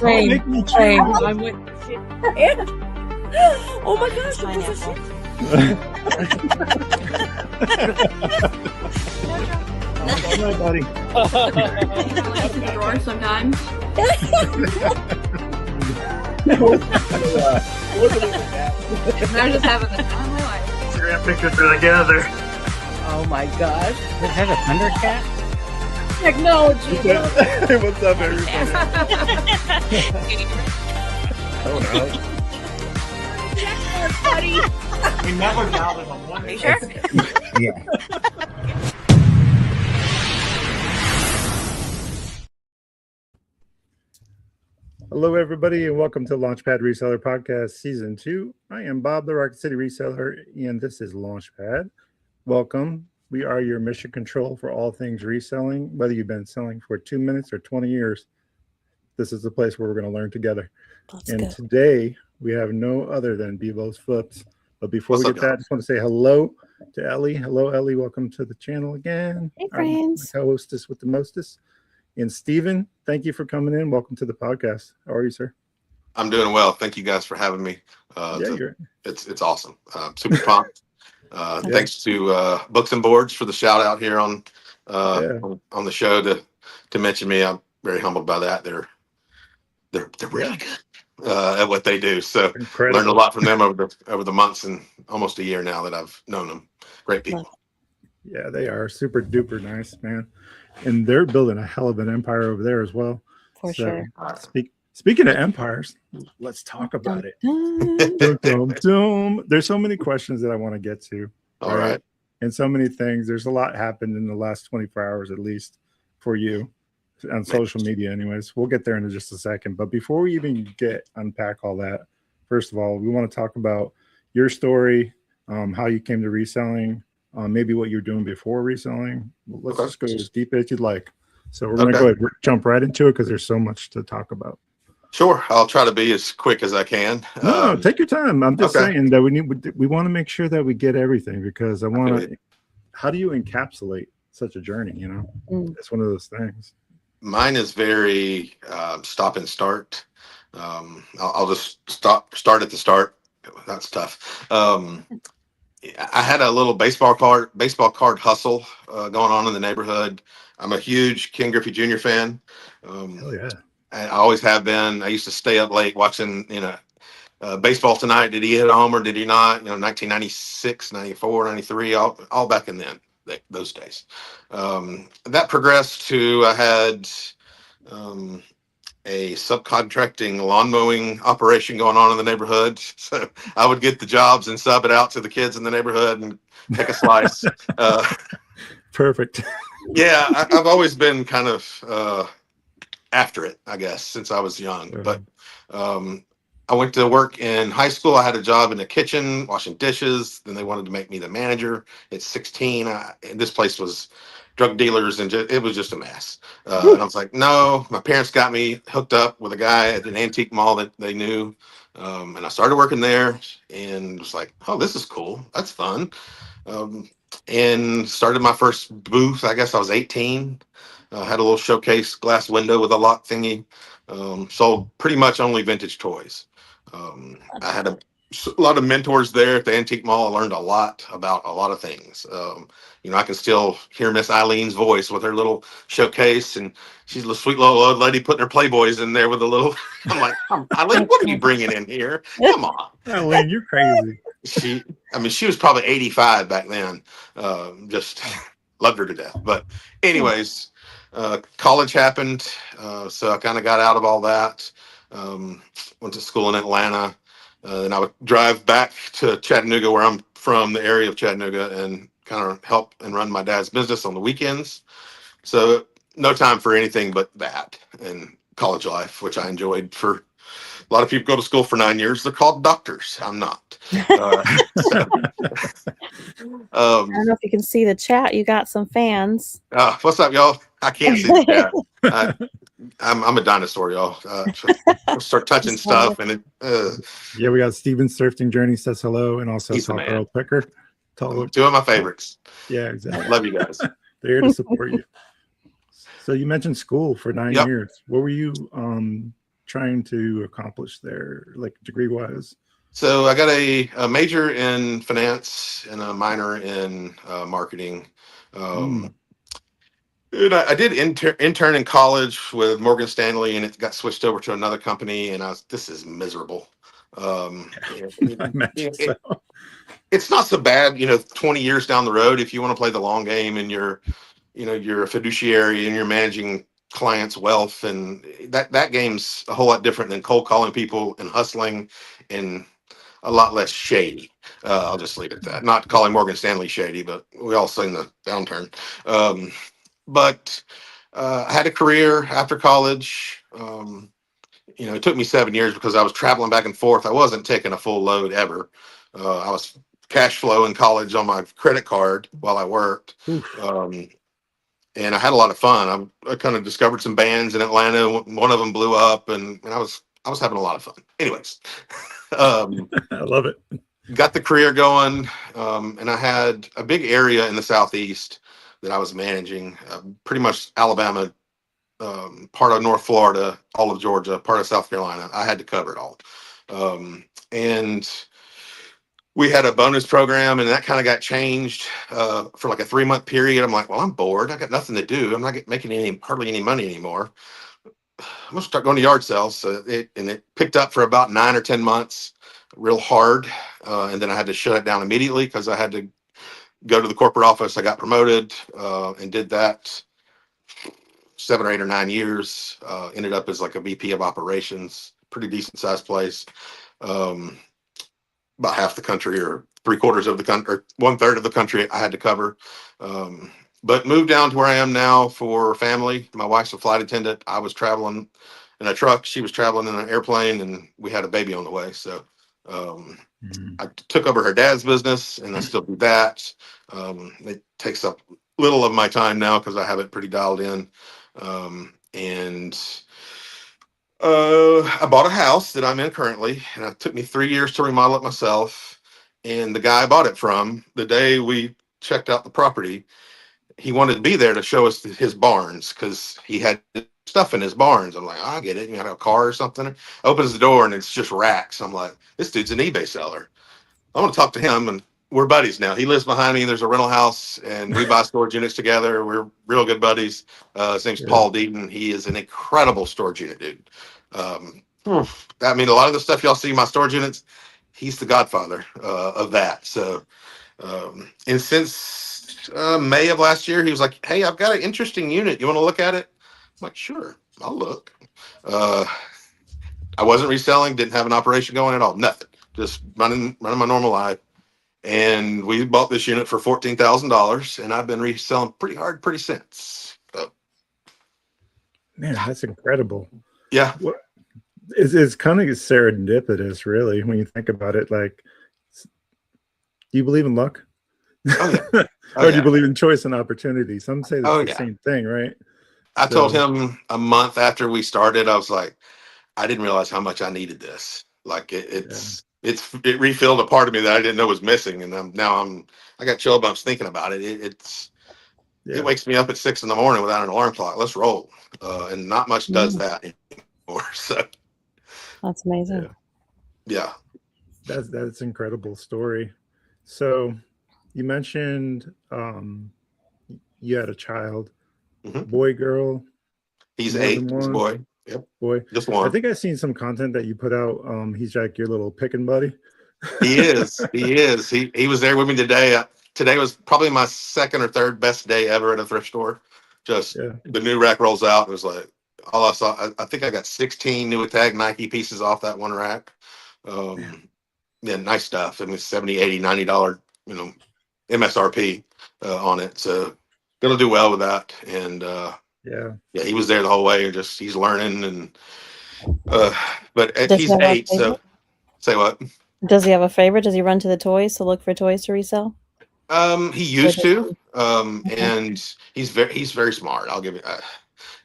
Same. I'm with Oh my gosh, it was a shit. All right, buddy. In the drawer sometimes. They're just having the time of my life. Instagram pictures are together. Oh my gosh. Does it have a Thundercat? Technology. What's up, everybody? Oh no. Buddy. We never doubted on one. Are you sure? Yeah. Hello, everybody, and welcome to Launchpad Reseller Podcast Season 2. I am Bob, the Rocket City Reseller, and this is Launchpad. Welcome. We are your mission control for all things reselling. Whether you've been selling for 2 minutes or 20 years, this is the place where we're going to learn together. Today, we have no other than Bevo's Flips. But before we get that, I just want to say hello to Ellie. Hello, Ellie. Welcome to the channel again. Hey, friends. Our co-hostess with the mostest. And Steven, thank you for coming in. Welcome to the podcast. How are you, sir? I'm doing well. Thank you guys for having me. It's awesome. Super pumped. Thanks to Books and Boards for the shout out here on the show to mention me. I'm very humbled by that. They're really good at what they do. So learned a lot from them over the months and almost a year now that I've known them. Great people. Yeah, they are super duper nice, man. And they're building a hell of an empire over there as well. For sure. Speaking of empires, let's talk about it. There's so many questions that I want to get to. All right. And so many things. There's a lot happened in the last 24 hours, at least for you on social media anyways. We'll get there in just a second. But before we even unpack all that, first of all, we want to talk about your story, how you came to reselling, maybe what you're doing before reselling. Let's just go as deep as you'd like. So we're going to go ahead and jump right into it because there's so much to talk about. Sure. I'll try to be as quick as I can. No, take your time. I'm just saying that we want to make sure that we get everything because I want to. How do you encapsulate such a journey? You know, it's one of those things. Mine is very stop and start. I'll just start at the start. That's tough. I had a little baseball card hustle going on in the neighborhood. I'm a huge Ken Griffey Jr. fan. Hell yeah. I always have been. I used to stay up late watching, Baseball Tonight. Did he hit a homer? Did he not? 1996, 94, 93, all back in those days. That progressed to I had a subcontracting lawn mowing operation going on in the neighborhood. So I would get the jobs and sub it out to the kids in the neighborhood and take a slice. Perfect. Yeah, I've always been kind of after it, I guess, since I was young. But I went to work in high school. I had a job in the kitchen washing dishes. Then they wanted to make me the manager at 16. And this place was drug dealers, and it was just a mess. And I was like, no. My parents got me hooked up with a guy at an antique mall that they knew. And I started working there and was like, oh, this is cool. That's fun. And started my first booth. I guess I was 18. Had a little showcase glass window with a lock thingy. Sold pretty much only vintage toys. I had a lot of mentors there at the antique mall. I learned a lot about a lot of things. I can still hear Miss Eileen's voice with her little showcase, and she's a sweet little old lady putting her Playboys in there with a little. I'm like, Eileen, what are you bringing in here? Come on, Eileen, you're crazy. She was probably 85 back then. Just loved her to death. But anyways, college happened, so I kind of got out of all that. Went to school in Atlanta. And I would drive back to Chattanooga, where I'm from, the area of Chattanooga, and kind of help and run my dad's business on the weekends. So no time for anything but that and college life, which I enjoyed. For a lot of people go to school for 9 years. They're called doctors. I'm not. I don't know if you can see the chat. You got some fans. What's up, y'all? I can't see the chat. I'm a dinosaur, y'all. Start touching stuff, and yeah, we got Steven's Thrifting Journey says hello, and also Tall Earl Picker. Two of my favorites. Yeah, exactly. Love you guys. They're here to support you. So you mentioned school for 9 years. What were you trying to accomplish there, like degree wise? So I got a major in finance and a minor in marketing. And I did intern in college with Morgan Stanley, and it got switched over to another company, and this is miserable. I imagine so. It's not so bad, 20 years down the road, if you want to play the long game and you're a fiduciary and you're managing clients' wealth, and that game's a whole lot different than cold calling people and hustling and a lot less shady. I'll just leave it at that. Not calling Morgan Stanley shady, but we all seen the downturn. But I had a career after college. It took me 7 years because I was traveling back and forth. I wasn't taking a full load ever. I was cash flow in college on my credit card while I worked. And I had a lot of fun. I kind of discovered some bands in Atlanta. One of them blew up, and I was having a lot of fun. Anyways, I love it. got the career going, and I had a big area in the Southeast that I was managing, pretty much Alabama, part of North Florida, all of Georgia, part of South Carolina. I had to cover it all. And we had a bonus program, and that kind of got changed for like a 3-month period. I'm like, well, I'm bored. I got nothing to do. I'm not making hardly any money anymore. I'm gonna start going to yard sales. So it picked up for about 9 or 10 months, real hard, and then I had to shut it down immediately because I had to go to the corporate office. I got promoted and did that 7 or 8 or 9 years. Ended up as like a VP of operations, pretty decent sized place. About half the country, or 3/4 of the country, or 1/3 of the country I had to cover. But moved down to where I am now for family. My wife's a flight attendant. I was traveling in a truck. She was traveling in an airplane, and we had a baby on the way. So I took over her dad's business, and I still do that. It takes up little of my time now because I have it pretty dialed in. I bought a house that I'm in currently, and it took me 3 years to remodel it myself. And the guy I bought it from, the day we checked out the property, he wanted to be there to show us his barns because he had stuff in his barns. I'm like, I get it. You got a car or something. Opens the door, and it's just racks. I'm like, this dude's an eBay seller. I want to talk to him, and we're buddies now. He lives behind me. There's a rental house, and we buy storage units together. We're real good buddies. His name's Paul Deaton. He is an incredible storage unit dude. I mean, a lot of the stuff y'all see in my storage units, he's the godfather of that. So, and since May of last year, he was like, hey, I've got an interesting unit. You want to look at it? I'm like, sure, I'll look. I wasn't reselling, didn't have an operation going at all, nothing. Just running my normal life. And we bought this unit for $14,000, and I've been reselling pretty hard pretty since. So, man, that's incredible. Yeah. It's kind of serendipitous, really, when you think about it. Like, do you believe in luck? Oh, yeah. Or do you believe in choice and opportunity? Some say that's the yeah. same thing, right? I told him a month after we started, I was like, I didn't realize how much I needed this. Like it refilled a part of me that I didn't know was missing, and I got chill bumps thinking about it. It wakes me up at 6 a.m. without an alarm clock. Let's roll, and not much does that anymore. So that's amazing. Yeah, that's an incredible story. So you mentioned you had a child, boy, girl. He's 8. He's a boy. Yep. Boy, just one. I think I've seen some content that you put out. He's like your little picking buddy. He is. He was there with me today. Today was probably my second or third best day ever at a thrift store. The new rack rolls out. It was like all I saw. I think I got 16 new tag Nike pieces off that one rack. Yeah, nice stuff. I mean, $70, $80, $90, MSRP on it. So gonna do well with that. And yeah, he was there the whole way. He's learning, and but he's 8. So say what? Does he have a favorite? Does he run to the toys to look for toys to resell? He used to, and he's very smart. I'll give you.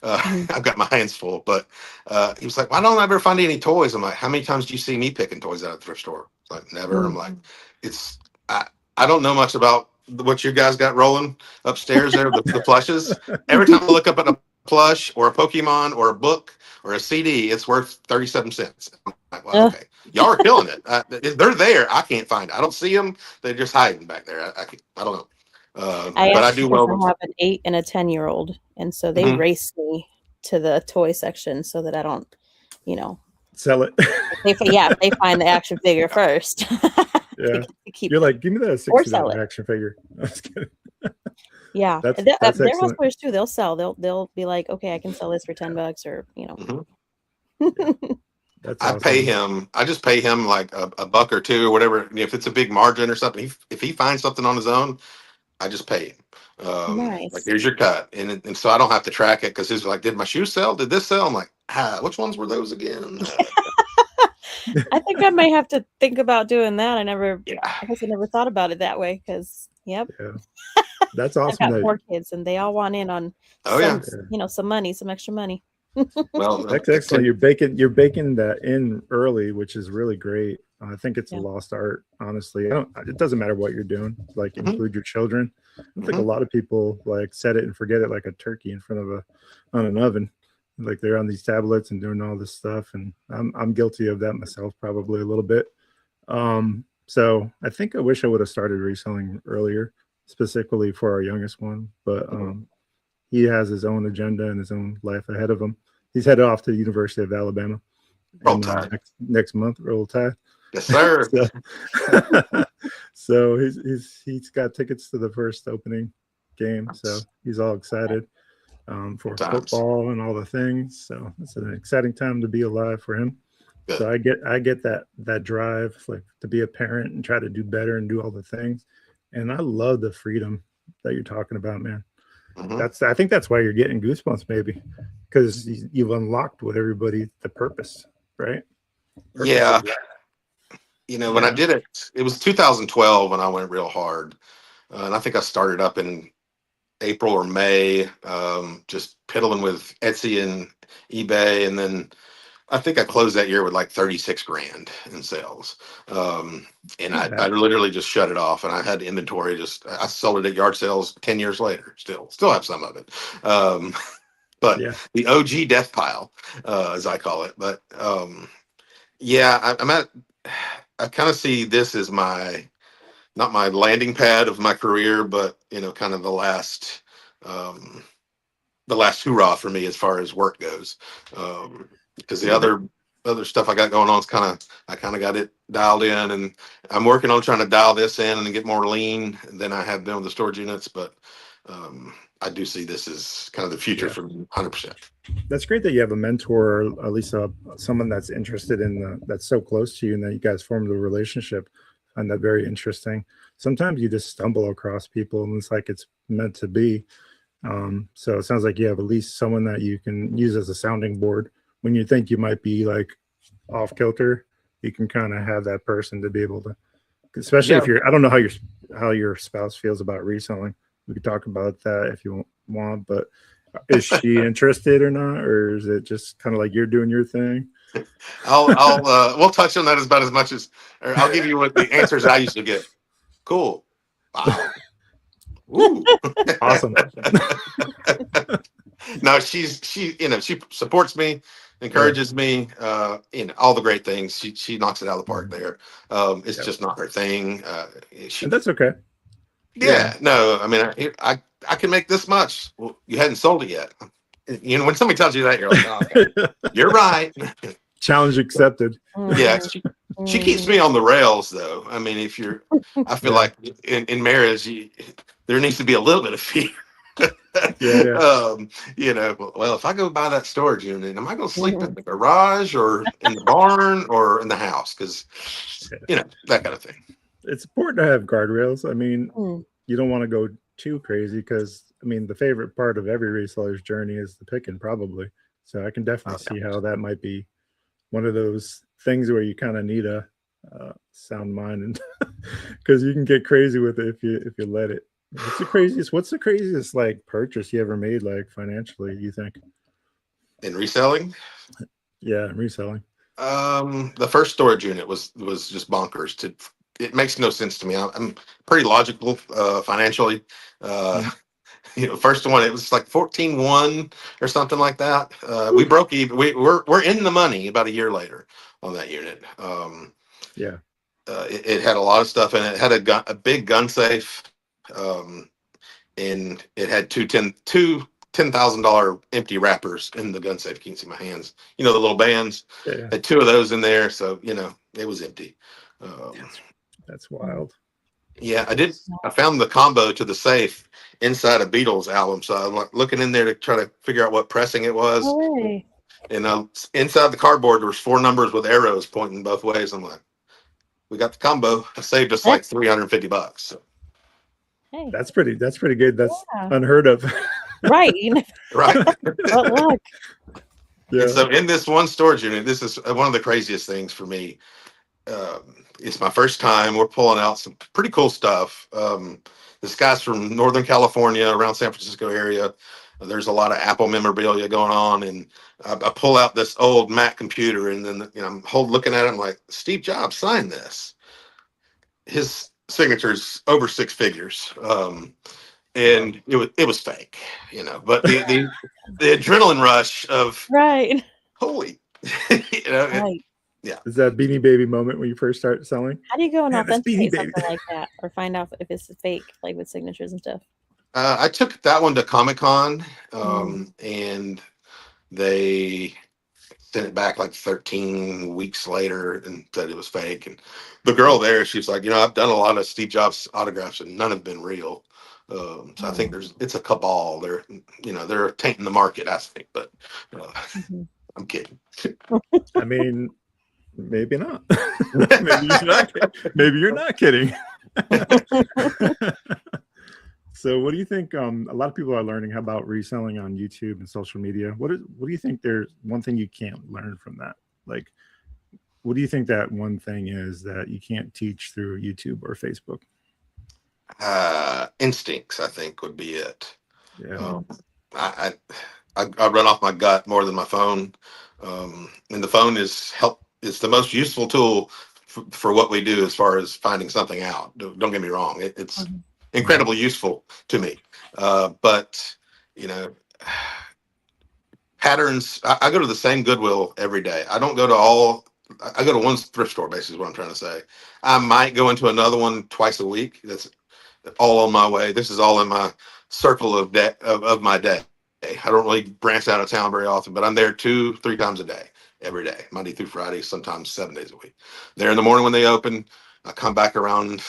I've got my hands full, but he was like, "Why don't I ever find any toys?" I'm like, "How many times do you see me picking toys out of the thrift store?" It's like, never. I'm like, I don't know much about what you guys got rolling upstairs there, the plushes. Every time I look up at a plush or a Pokemon or a book or a CD, it's worth 37 cents. I'm like, well, okay, y'all are killing it. They're there. I can't find it. I don't see them. They're just hiding back there. I don't know. But I do well. I have an 8 and a 10-year-old, and so they race me to the toy section so that I don't, sell it. if they find the action figure first. Yeah, keep you're like, give me that $60 action figure. I was kidding. Yeah, that's they're excellent. hustlers too. They'll sell. They'll be like, okay, I can sell this for $10 or That's I awesome. pay him. I just pay him like a buck or two or whatever. If it's a big margin or something, if he finds something on his own, I just pay him. Nice. Like, here's your cut, and so I don't have to track it because he's like, did my shoe sell? Did this sell? I'm like, which ones were those again? I think I may have to think about doing that. I guess I never thought about it that way because, Yeah, that's awesome. I've got 4 kids and they all want in on some money, some extra money. Well, that's excellent. You're baking that in early, which is really great. I think it's a lost art, honestly. It doesn't matter what you're doing, like include your children. I think a lot of people like set it and forget it, like a turkey in front of an oven. Like they're on these tablets and doing all this stuff, and I'm guilty of that myself, probably a little bit. So I think I wish I would have started reselling earlier, specifically for our youngest one. But he has his own agenda and his own life ahead of him. He's headed off to the University of Alabama next month. Roll Tide. Yes, sir. So he's got tickets to the first opening game, so he's all excited for football and all the things. So it's an exciting time to be alive for him. Good. So I get that drive, like to be a parent and try to do better and do all the things. And I love the freedom that you're talking about, man. I think that's why you're getting goosebumps, maybe, because you've unlocked with everybody the purpose, right? Yeah. When I did it, it was 2012 when I went real hard. And I think I started up in April or May, just piddling with Etsy and eBay. And then I think I closed that year with like 36 grand in sales. And I literally just shut it off, and I had inventory. I sold it at yard sales 10 years later. Still have some of it. But the OG death pile, as I call it. But I kind of see this as not my landing pad of my career, but kind of the last hurrah for me as far as work goes. Because the other stuff I got going on is I kind of got it dialed in, and I'm working on trying to dial this in and get more lean than I have been with the storage units. But I do see this as kind of the future for me, 100%. That's great that you have a mentor, or at least someone that's interested in that's so close to you, and that you guys formed a relationship. I find that very interesting. Sometimes you just stumble across people, and it's like it's meant to be. So it sounds like you have at least someone that you can use as a sounding board when you think you might be like off kilter. You can kind of have that person to be able to, especially if I don't know how your spouse feels about reselling. We could talk about that if you want, but is she interested or not, or is it just kind of like you're doing your thing? We'll touch on that about as much as, or I'll give you what the answers I used to get. Cool. Wow. Ooh. Awesome. No, she supports me, encourages me, all the great things. She knocks it out of the park there. It's just not her thing. And that's okay. Yeah, no, I mean, I can make this much. Well, you hadn't sold it yet. When somebody tells you that, you're like, oh, okay. You're right. Challenge accepted. Yeah, she keeps me on the rails, though. I mean, I feel like in marriage, there needs to be a little bit of fear. Well, if I go buy that storage unit, am I going to sleep in the garage or in the barn or in the house? Because, that kind of thing. It's important to have guardrails. I mean, you don't want to go too crazy because, I mean, the favorite part of every reseller's journey is the picking, probably. So I can definitely see how that might be one of those things where you kind of need a sound mind, and because you can get crazy with it if you let it. What's the craziest like purchase you ever made, like financially, you think? In reselling? Yeah, in reselling. The first storage unit was just bonkers. It makes no sense to me. I'm pretty logical financially. First one, it was like 14-1 or something like that. We broke even. We're in the money about a year later on that unit. Yeah. It had a lot of stuff in it. It had a big gun safe, and it had two $10,000 empty wrappers in the gun safe. You can see my hands. The little bands. Yeah. Had two of those in there, so it was empty. That's wild. Yeah, I found the combo to the safe inside a Beatles album, so I'm like looking in there to try to figure out what pressing it was. No way. And inside the cardboard, there was 4 numbers with arrows pointing both ways. I'm like, we got the combo. It saved us like $350. So. Hey, That's pretty good. That's unheard of. right. Right. What luck. Yeah. And so in this one storage unit, this is one of the craziest things for me. It's my first time. We're pulling out some pretty cool stuff. This guy's from Northern California, around San Francisco area. There's a lot of Apple memorabilia going on, and I pull out this old Mac computer, and then I'm looking at it. I'm like, Steve Jobs signed this. His signature's over 6 figures, and it was fake, But the adrenaline rush of Right. holy, Right. Yeah. Is that Beanie Baby moment when you first start selling? How do you go and Man, that's authenticate Beanie something Baby. like that, or find out if it's fake, like with signatures and stuff? I took that one to Comic-Con, and they sent it back like 13 weeks later and said it was fake. And the girl there, she's like, I've done a lot of Steve Jobs autographs and none have been real. So I think it's a cabal. They're tainting the market, I think, but I'm kidding. I mean, maybe not. Maybe you're not kidding. So what do you think? A lot of people are learning about reselling on YouTube and social media. What do you think there's one thing you can't learn from that? Like, what do you think that one thing is that you can't teach through YouTube or Facebook? Instincts, I think, would be it. Yeah. I run off my gut more than my phone. And the phone is the most useful tool for what we do as far as finding something out. Don't get me wrong. It's incredibly useful to me. But, patterns, I go to the same Goodwill every day. I don't go to I go to one thrift store, basically is what I'm trying to say. I might go into another one twice a week. That's all on my way. This is all in my circle of my day. I don't really branch out of town very often, but I'm there 2-3 times a day, every day, Monday through Friday, sometimes 7 days a week. There in the morning when they open, I come back around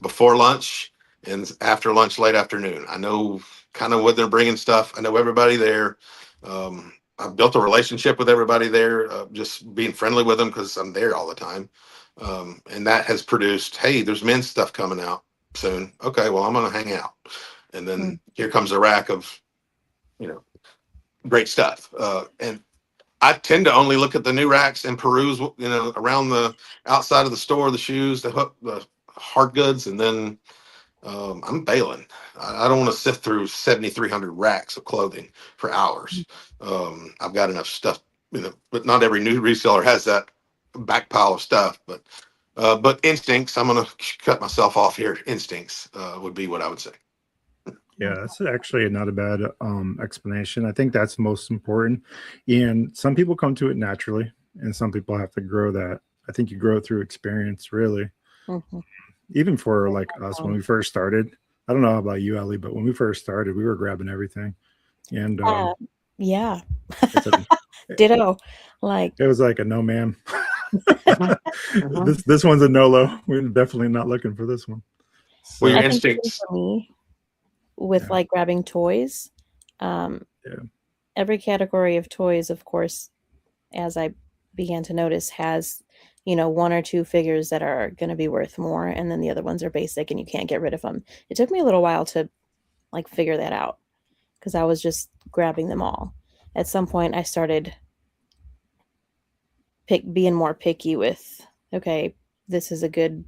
before lunch and after lunch, late afternoon. I know kind of what they're bringing stuff. I know everybody there. I've built a relationship with everybody there, just being friendly with them because I'm there all the time. And that has produced, hey, there's men's stuff coming out soon. Okay, well, I'm going to hang out. And then here comes a rack of, great stuff. And I tend to only look at the new racks and peruse, around the outside of the store, the shoes, the hard goods, and then I'm bailing. I don't want to sift through 7,300 racks of clothing for hours. I've got enough stuff, but not every new reseller has that back pile of stuff. But instincts, I'm going to cut myself off here. Instincts would be what I would say. Yeah, that's actually not a bad explanation. I think that's most important. And some people come to it naturally, and some people have to grow that. I think you grow through experience, really. Even for like us, when we first started, I don't know about you, Ellie, but when we first started, we were grabbing everything. And yeah, ditto. Like it was like a no, ma'am. This one's a no-lo. We're definitely not looking for this one. So, Well, your I think instincts. for me, with like grabbing toys, every category of toys, of course, as I began to notice, has 1 or 2 figures that are going to be worth more, and then the other ones are basic and you can't get rid of them. It took me a little while to like figure that out because I was just grabbing them all. At some point I started being more picky with, okay, this is a good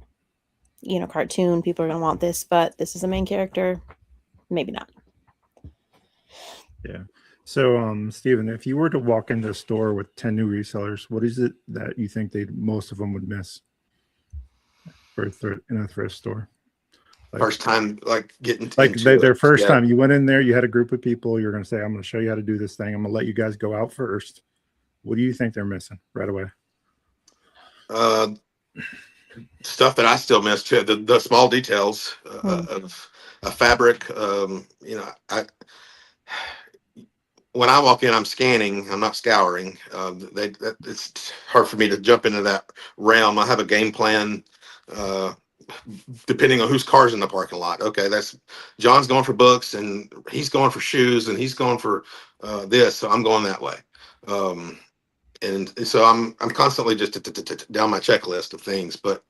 cartoon, people are going to want this, but this is a main character, maybe not. Yeah. So, Steven, if you were to walk into a store with 10 new resellers, what is it that you think most of them would miss in a thrift store? First time, like getting like into their it. first Yeah. time you went in there, you had a group of people, you're going to say, I'm going to show you how to do this thing. I'm going to let you guys go out first. What do you think they're missing right away? Stuff that I still miss too, the small details of a fabric. When I walk in, I'm scanning. I'm not scouring. It's hard for me to jump into that realm. I have a game plan, depending on whose car's in the parking lot. Okay, that's John's going for books, and he's going for shoes, and he's going for this. So I'm going that way. And so I'm constantly just down my checklist of things. But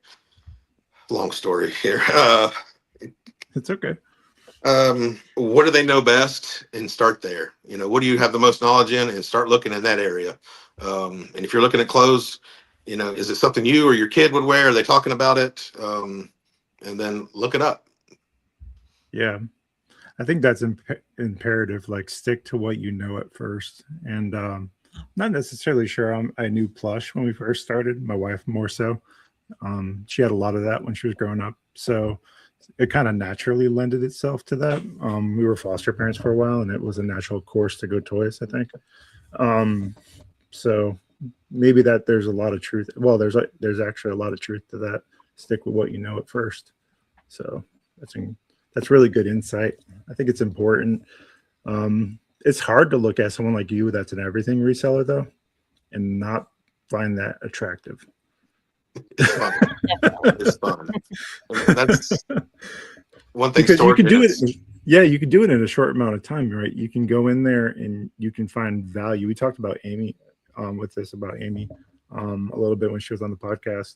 long story here. It's okay. What do they know best, and start there. What do you have the most knowledge in, and start looking in that area. And if you're looking at clothes, is it something you or your kid would wear? Are they talking about it? And then look it up. Yeah, I think that's imperative. Like, stick to what you know at first. And not necessarily sure I knew plush when we first started. My wife more so. She had a lot of that when she was growing up, so it kind of naturally lended itself to that. We were foster parents for a while, and it was a natural course to go toys, I think. So maybe that there's a lot of truth. Well, there's actually a lot of truth to that. Stick with what you know at first. So that's really good insight. I think it's important. It's hard to look at someone like you that's an everything reseller though, and not find that attractive. It's fun. It's fun. That's one thing. Because you can do it. Yeah, you can do it in a short amount of time, right? You can go in there and you can find value. We talked about Amy about Amy a little bit when she was on the podcast.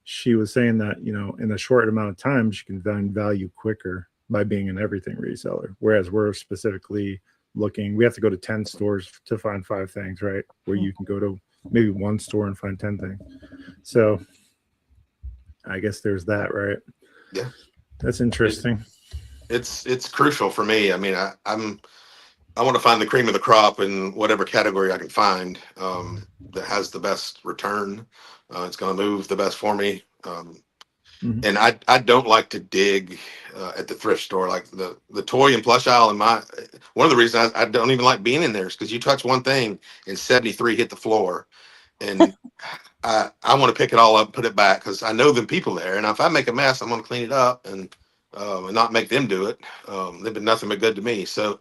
She was saying that, in a short amount of time, she can find value quicker by being an everything reseller. Whereas we're specifically looking, we have to go to 10 stores to find 5 things, right? Where you can go to maybe one store and find 10 things. So I guess there's that, right? Yeah. That's interesting. It's crucial for me. I mean, I want to find the cream of the crop in whatever category I can find that has the best return. It's going to move the best for me. And I don't like to dig at the thrift store, like the toy and plush aisle. One of the reasons I don't even like being in there is because you touch one thing and 73 hit the floor, and I want to pick it all up, put it back, because I know the people there, and if I make a mess, I'm going to clean it up and not make them do it. They've been nothing but good to me. So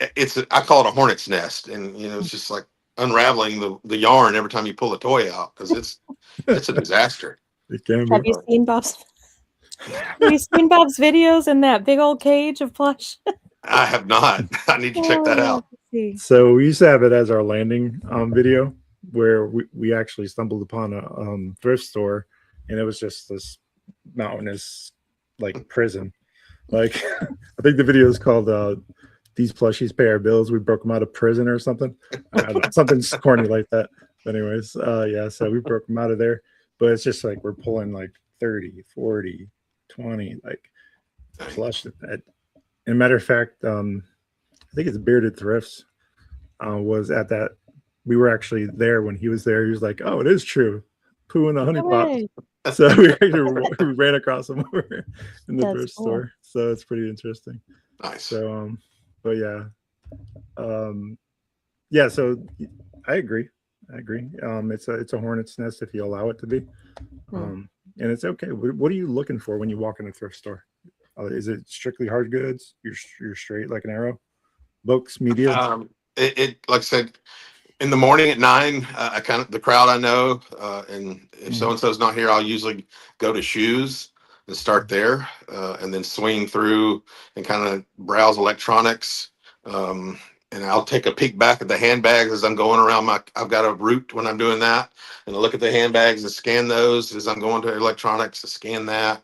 I call it a hornet's nest, and it's just like unraveling the yarn every time you pull a toy out, because it's a disaster. Have you seen Bob's videos in that big old cage of plush? I have not. I need to check that out. So we used to have it as our landing video, where we actually stumbled upon a thrift store, and it was just this mountainous like prison. Like I think the video is called "These Plushies Pay Our Bills." We broke them out of prison or something. I don't know, something corny like that. But anyways, yeah. So we broke them out of there. But it's just like we're pulling like 30, 40, 20, like plush. And matter of fact, I think it's Bearded Thrifts was at that. We were actually there when he was there. He was like, "Oh, it is true. Poo in the honey pot." So we ran across him over in the thrift store. So it's pretty interesting. Nice. So, but yeah. Yeah, so I agree. It's a hornet's nest if you allow it to be, and it's okay. What are you looking for when you walk in a thrift store? Is it strictly hard goods? You're straight like an arrow. Books, media. It like I said, in the morning at 9, I kind of the crowd I know, and if so and so's not here, I'll usually go to shoes and start there, and then swing through and kind of browse electronics. And I'll take a peek back at the handbags as I'm going around I've got a route when I'm doing that, and I look at the handbags and scan those as I'm going to electronics to scan that.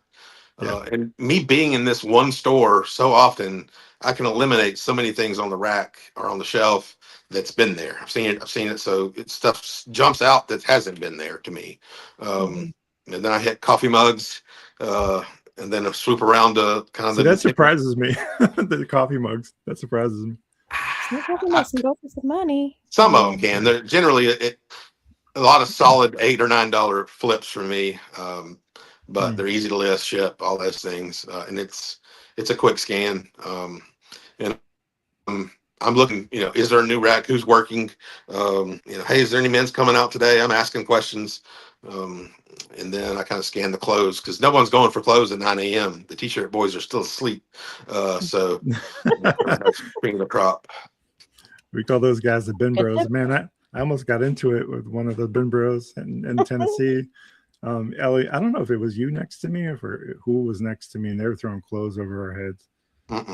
Yeah. And me being in this one store so often, I can eliminate so many things on the rack or on the shelf that's been there. I've seen it. So stuff jumps out that hasn't been there to me. And then I hit coffee mugs, and then I swoop around to kind of that surprises me. The coffee mugs, that surprises me. Go for some money. Some of them can. They're generally a lot of solid $8 or $9 flips for me, but they're easy to list, ship, all those things, and it's it's a quick scan. And I'm looking, is there a new rack? Who's working? Hey, is there any men's coming out today? I'm asking questions. And then I kind of scan the clothes because no one's going for clothes at 9 a.m. The t-shirt boys are still asleep. So bring the crop. We call those guys the bin bros. Man, I almost got into it with one of the bin bros in Tennessee. Ellie, I don't know if it was you next to me or who was next to me, and they were throwing clothes over our heads.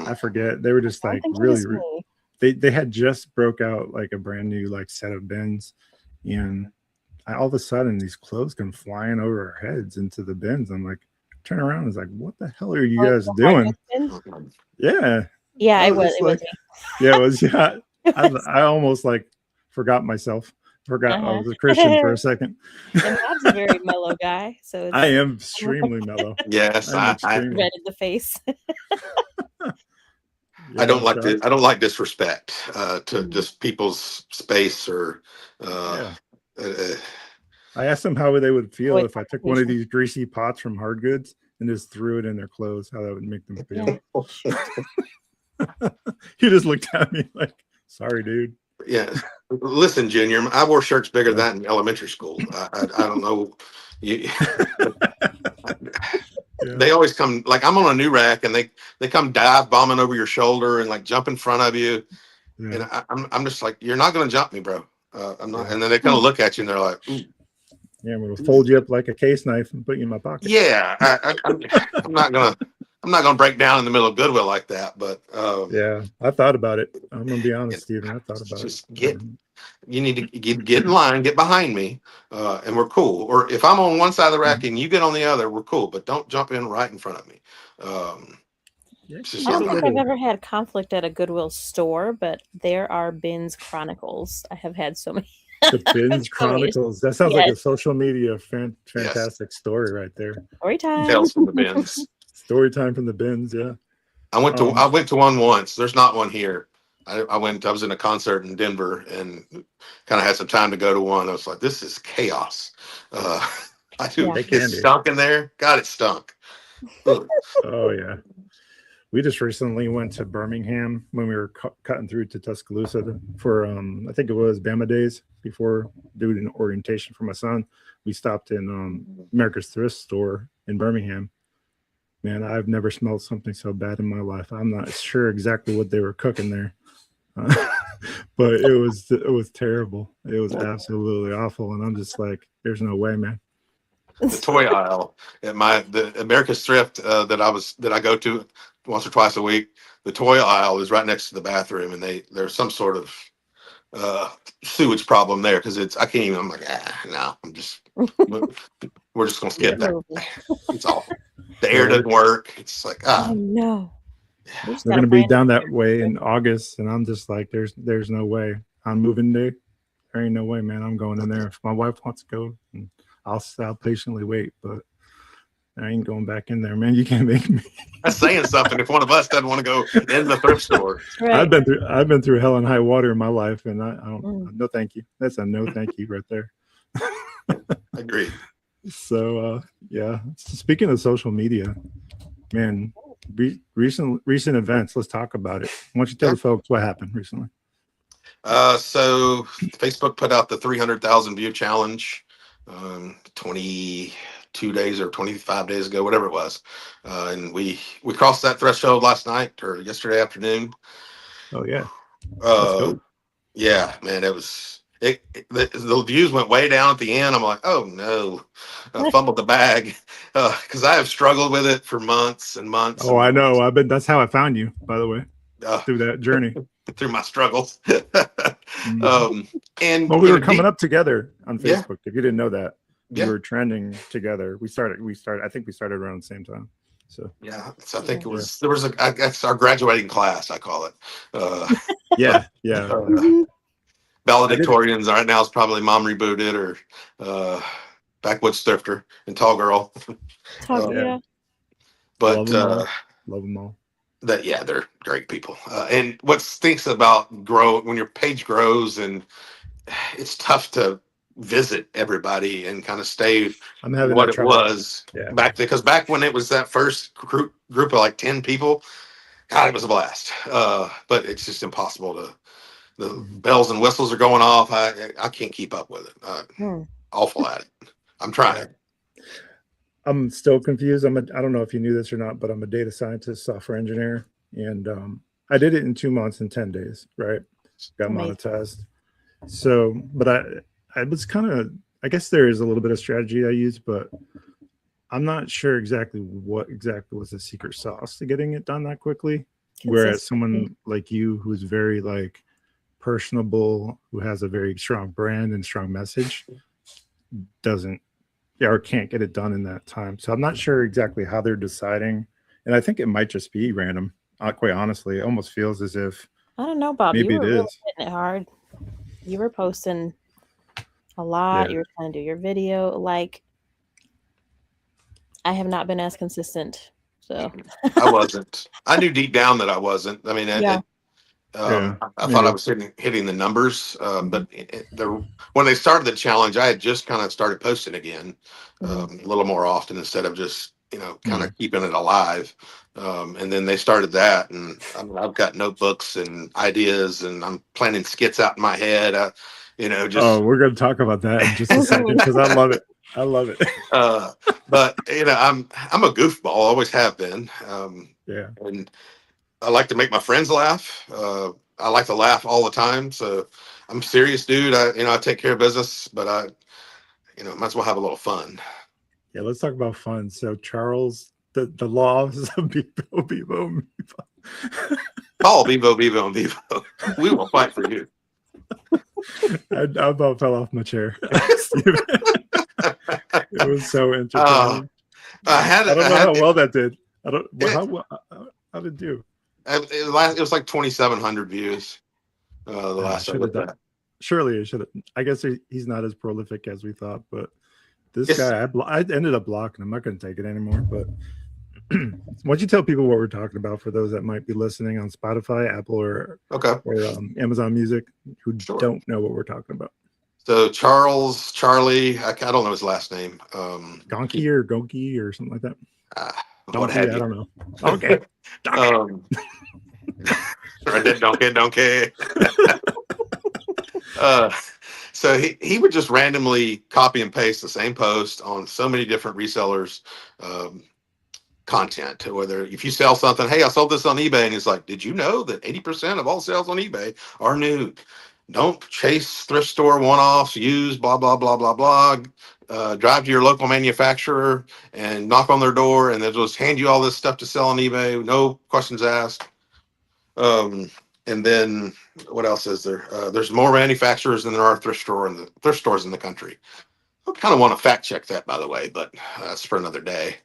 I forget. They were just like really, they had just broke out like a brand new like set of bins, and all of a sudden these clothes come flying over our heads into the bins. I'm like, turn around, and it's like, what the hell are you guys doing? Yeah. Yeah, it was. Yeah, it was. Yeah. I almost like forgot myself. Forgot I was a Christian for a second. And Bob's a very mellow guy, so I am extremely mellow. Yes, I red in the face. I don't like disrespect to just people's space or. I asked them how they would feel if I took one of these greasy pots from Hard Goods and just threw it in their clothes. How that would make them feel. He just looked at me like, "Sorry, dude." Yeah. Listen, Junior, I wore shirts bigger than that in elementary school. I don't know. They always come, like I'm on a new rack and they come dive bombing over your shoulder and like jump in front of you. Yeah. And I'm just like, you're not going to jump me, bro. I'm not. And then they kind of look at you and they're like, ooh. Yeah, I'm going to fold you up like a case knife and put you in my pocket. Yeah. I'm not going to break down in the middle of Goodwill like that, but yeah, I thought about it. I'm gonna be honest, Steven. I thought about it. You need to get in line, get behind me, and we're cool. Or if I'm on one side of the rack and you get on the other, we're cool. But don't jump in right in front of me. I don't think I've ever had conflict at a Goodwill store, but there are Bins Chronicles. I have had so many. The Bins Chronicles. That sounds like a social media fantastic story right there. Story time. Tales from the Bins. Story time from the Bins. Yeah. I went to one once. There's not one here. I was in a concert in Denver and kind of had some time to go to one. I was like, this is chaos. It stunk in there. God, it stunk. Oh yeah. We just recently went to Birmingham when we were cutting through to Tuscaloosa for I think it was Bama Days before doing an orientation for my son. We stopped in America's Thrift store in Birmingham. Man, I've never smelled something so bad in my life. I'm not sure exactly what they were cooking there, but it was terrible. It was absolutely awful, and I'm just like, "There's no way, man." The toy aisle at the America's Thrift that I go to once or twice a week. The toy aisle is right next to the bathroom, and there's some sort of sewage problem there because I can't even. I'm like, no, we're just gonna skip that. It's awful. The air doesn't work. It's like, no. We're going to be down that way in August, and I'm just like, there's no way. On moving day, there ain't no way, man. I'm going in there. If my wife wants to go, and I'll patiently wait, but I ain't going back in there, man. You can't make me. That's saying something. If one of us doesn't want to go in the thrift store, right. I've been through hell and high water in my life, and I don't. No, thank you. That's a no, thank you, right there. Agreed. So yeah. Speaking of social media, man, recent events. Let's talk about it. Why don't you tell the folks what happened recently? So Facebook put out the 300,000 view challenge 22 days or 25 days ago, whatever it was, and we crossed that threshold last night or yesterday afternoon. Oh yeah. Yeah, man, it was. The views went way down at the end. I'm like, oh no, I fumbled the bag because I have struggled with it for months and months. Oh, I know. That's how I found you, by the way, through that journey, through my struggles. And we were coming up together on Facebook. If you didn't know that, we were trending together. We started. I think we started around the same time. So yeah, so I think there was that's our graduating class. I call it. Yeah. Valedictorians right now is probably Mom Rebooted or Backwoods Thrifter and Tall Girl. But love them all. They're great people. And what stinks about when your page grows, and it's tough to visit everybody and kind of stay I'm having what that it trouble. was Yeah. back then. Because back when it was that first group of like 10 people, God, it was a blast. But it's just impossible to. The bells and whistles are going off. I can't keep up with it. Awful at it. I'm trying. Yeah. I'm still confused. I don't know if you knew this or not, but I'm a data scientist, software engineer, and I did it in 2 months and 10 days. Right, got monetized. So, but I was kind of. I guess there is a little bit of strategy I use, but I'm not sure exactly what was the secret sauce to getting it done that quickly. Whereas someone like you, who's very like personable, who has a very strong brand and strong message, doesn't or can't get it done in that time. So I'm not sure exactly how they're deciding, and I think it might just be random. Quite honestly, it almost feels as if I don't know, Bob. maybe You were it really is. hitting it hard. You were posting a lot. Yeah. You were trying to do your video. Like, I have not been as consistent. So I wasn't. I knew deep down that I wasn't. I mean, Yeah. I thought I was hitting the numbers, but when they started the challenge, I had just kind of started posting again a little more often instead of just kind of keeping it alive. And then they started that, and I've got notebooks and ideas, and I'm planning skits out in my head. Oh, we're going to talk about that in just a second because I love it. I love it. But I'm a goofball, always have been. Yeah. And I like to make my friends laugh. I like to laugh all the time. So I'm a serious dude. I take care of business, but I might as well have a little fun. Yeah, let's talk about fun. So Charles, the laws of Bevo. Call Bevo, and Bevo. We will fight for you. I about fell off my chair. It was so entertaining. I don't know how well that did. I don't. How did it do? It was like 2,700 views. The last I looked at. Surely it should have. I guess he's not as prolific as we thought, but this guy, I ended up blocking him. I'm not going to take it anymore. But why don't you tell people what we're talking about for those that might be listening on Spotify, Apple, or Amazon Music who don't know what we're talking about? So Charlie, I don't know his last name. Gonky or Gonky or something like that. Donkey, I don't know. Okay. Donkey. So he would just randomly copy and paste the same post on so many different resellers' content. Whether if you sell something, hey, I sold this on eBay, and he's like, did you know that 80% of all sales on eBay are new? Don't chase thrift store one-offs, use blah, blah, blah, blah, blah. Drive to your local manufacturer and knock on their door, and they'll just hand you all this stuff to sell on eBay. No questions asked. And then what else is there? There's more manufacturers than there are thrift stores in the country. I kind of want to fact check that, by the way, but that's for another day.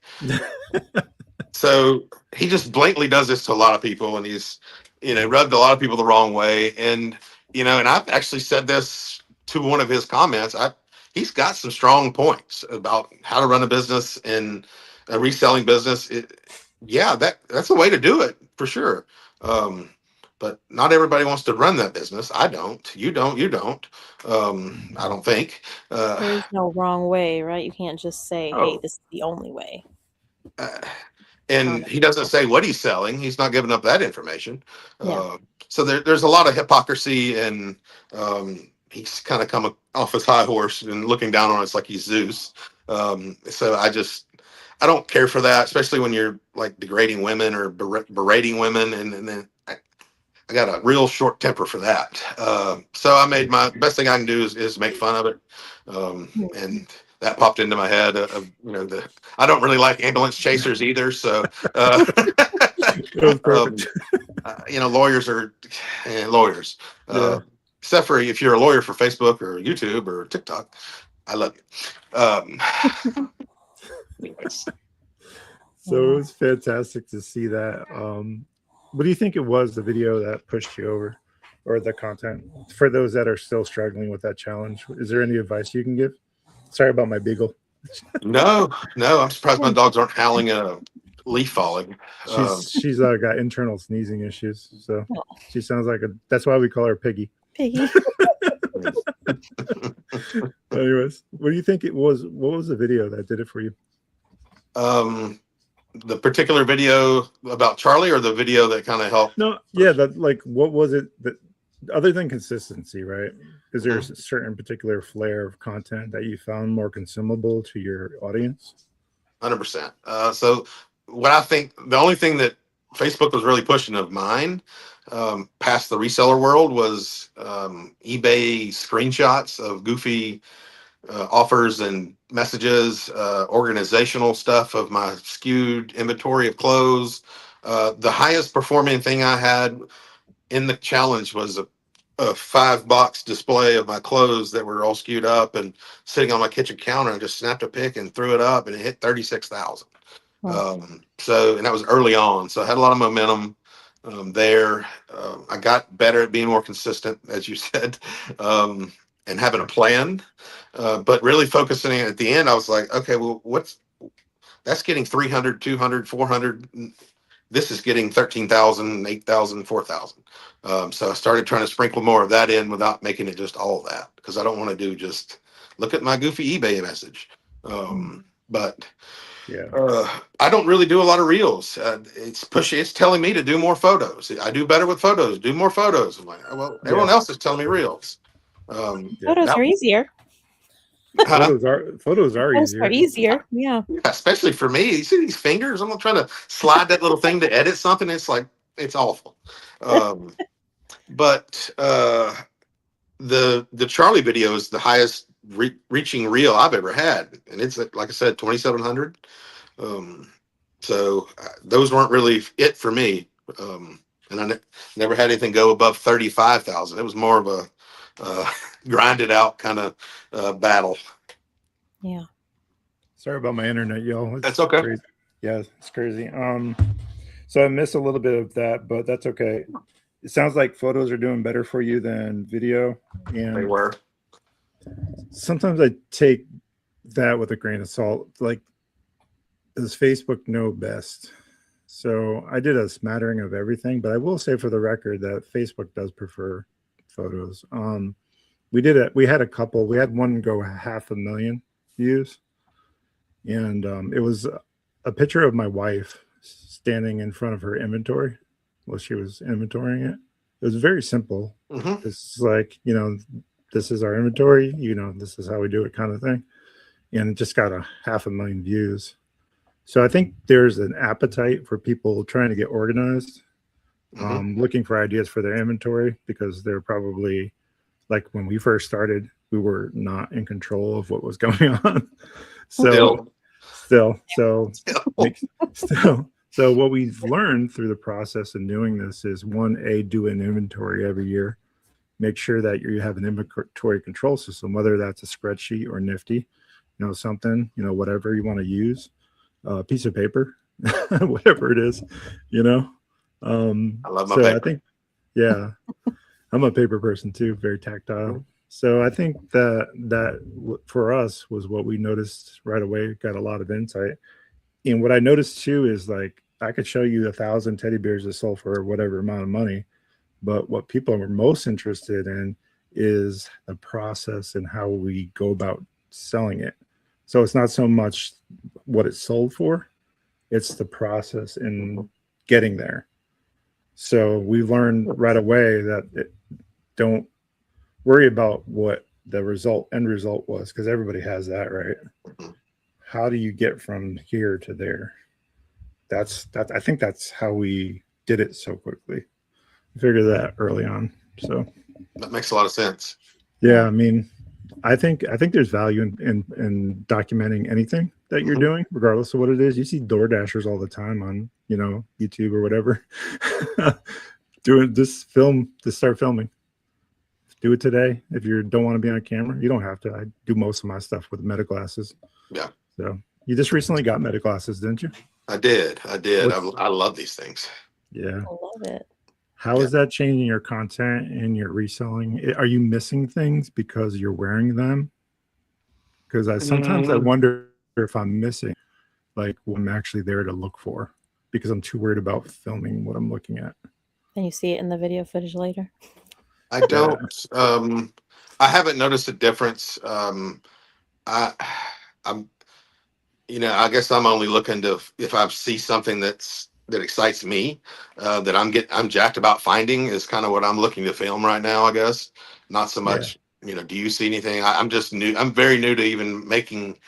So he just blatantly does this to a lot of people, and he's, rubbed a lot of people the wrong way. And, and I've actually said this to one of his comments. He's got some strong points about how to run a business and a reselling business. That's a way to do it for sure. But not everybody wants to run that business. I don't. You don't. I don't think. There's no wrong way, right? You can't just say, hey, this is the only way. And he doesn't say what he's selling. He's not giving up that information. So there's a lot of hypocrisy, and he's kind of come off his high horse and looking down on us like he's Zeus. So I don't care for that, especially when you're like degrading women or berating women. And then I got a real short temper for that. So I made my best thing I can do is make fun of it. And that popped into my head. I don't really like ambulance chasers either. So, lawyers are lawyers. Except for if you're a lawyer for Facebook or YouTube or TikTok, I love you. Anyways. So it was fantastic to see that. What do you think it was, the video that pushed you over, or the content, for those that are still struggling with that challenge? Is there any advice you can give? Sorry about my beagle. No, I'm surprised my dogs aren't howling at a leaf falling. She's got internal sneezing issues, so she sounds like that's why we call her Piggy. Piggy. Anyways, what do you think it was? What was the video that did it for you? The particular video about Charlie, or the video that kind of helped? No, yeah, that like what was it that other than consistency, right? Is there a certain particular flair of content that you found more consumable to your audience? 100%. So what I think, the only thing that Facebook was really pushing of mine, past the reseller world, was eBay screenshots of goofy offers and messages, organizational stuff of my skewed inventory of clothes. The highest performing thing I had in the challenge was a 5-box display of my clothes that were all skewed up and sitting on my kitchen counter. And just snapped a pic and threw it up, and it hit 36,000. Wow. So, and that was early on. So I had a lot of momentum there. I got better at being more consistent, as you said, and having a plan. But really focusing at the end, I was like, okay, well, that's getting 300, 200, 400. This is getting 13,000, 8,000, 4,000. So I started trying to sprinkle more of that in without making it just all that, because I don't want to do just look at my goofy eBay message. But yeah, I don't really do a lot of reels. It's pushing. It's telling me to do more photos. I do better with photos. Do more photos. I'm like, well, everyone else is telling me reels. Photos are easier. Photos are Photos easier. are easier. Yeah. Especially for me. You see these fingers? I'm not trying to slide that little thing to edit something. It's like, it's awful. But the Charlie video is the highest reaching reel I've ever had, and it's like I said, 2,700. So those weren't really it for me. And I never had anything go above 35,000. It was more of a grinded out kind of battle. Yeah. Sorry about my internet, y'all. That's okay. Crazy. Yeah, it's crazy. So I missed a little bit of that, but that's okay. It sounds like photos are doing better for you than video. And They were. sometimes I take that with a grain of salt. Like, does Facebook know best? So I did a smattering of everything, but I will say for the record that Facebook does prefer photos. We had a couple. We had one go 500,000 views, and it was a picture of my wife standing in front of her inventory while she was inventorying it. It was very simple. It's like, this is our inventory, this is how we do it, kind of thing. And it just got 500,000 views. So I think there's an appetite for people trying to get organized, looking for ideas for their inventory, because they're probably, like when we first started, we were not in control of what was going on. So So what we've learned through the process of doing this is, do an inventory every year. Make sure that you have an inventory control system, whether that's a spreadsheet or Nifty, something, whatever you want to use, a piece of paper, whatever it is, I love my paper. I think, yeah, I'm a paper person too, very tactile. So I think that for us was what we noticed right away, got a lot of insight. And what I noticed too is, like, I could show you 1,000 teddy bears that sold for whatever amount of money, but what people are most interested in is the process and how we go about selling it. So it's not so much what it's sold for, it's the process in getting there. So we learned right away that don't worry about what the end result was, because everybody has that, right? How do you get from here to there? I think that's how we did it so quickly. I figured that early on. So that makes a lot of sense. Yeah, I mean, I think there's value in documenting anything that you're doing, regardless of what it is. You see DoorDashers all the time on, YouTube or whatever. Start filming. Do it today. If you don't want to be on camera, you don't have to. I do most of my stuff with meta glasses. Yeah. So you just recently got meta glasses, didn't you? I did. I love these things. Yeah. I love it. How is that changing your content and your reselling? Are you missing things because you're wearing them? Because sometimes I wonder if I'm missing, like, what I'm actually there to look for, because I'm too worried about filming what I'm looking at. And you see it in the video footage later. I don't. I haven't noticed a difference. I, I'm, I guess I'm only looking to if I see something that excites me, that I'm jacked about finding is kind of what I'm looking to film right now. I guess not so Yeah. much. Do you see anything? I'm just new. I'm very new to even making,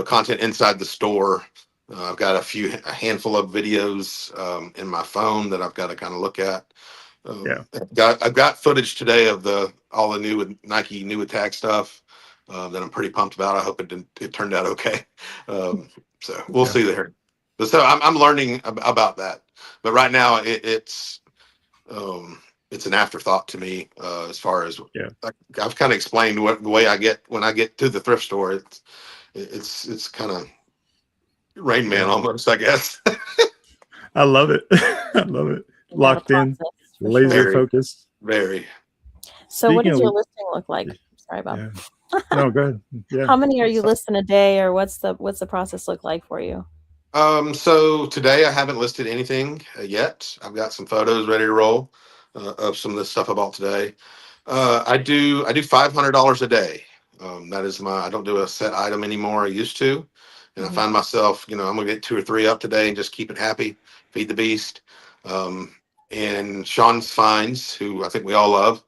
content inside the store. I've got a handful of videos in my phone that I've got to kind of look at. Yeah. I've got footage today of all the new Nike new attack stuff that I'm pretty pumped about. I hope it turned out okay. So we'll see there. But so I'm learning about that. But right now it's an afterthought to me as far as I've kind of explained the way I get when I get to the thrift store. It's kind of Rain Man almost, I guess. I love it. I love it. Locked in, laser focused. Very. So what does your listing look like? Sorry, Bob. Yeah. No, go ahead. Yeah. How many are you listing a day, or what's the process look like for you? So today I haven't listed anything yet. I've got some photos ready to roll of some of the stuff I bought today. I do $500 a day. That is I don't do a set item anymore. I used to, and I find myself, I'm gonna get 2 or 3 up today and just keep it happy, feed the beast. And Sean's Finds, who I think we all love,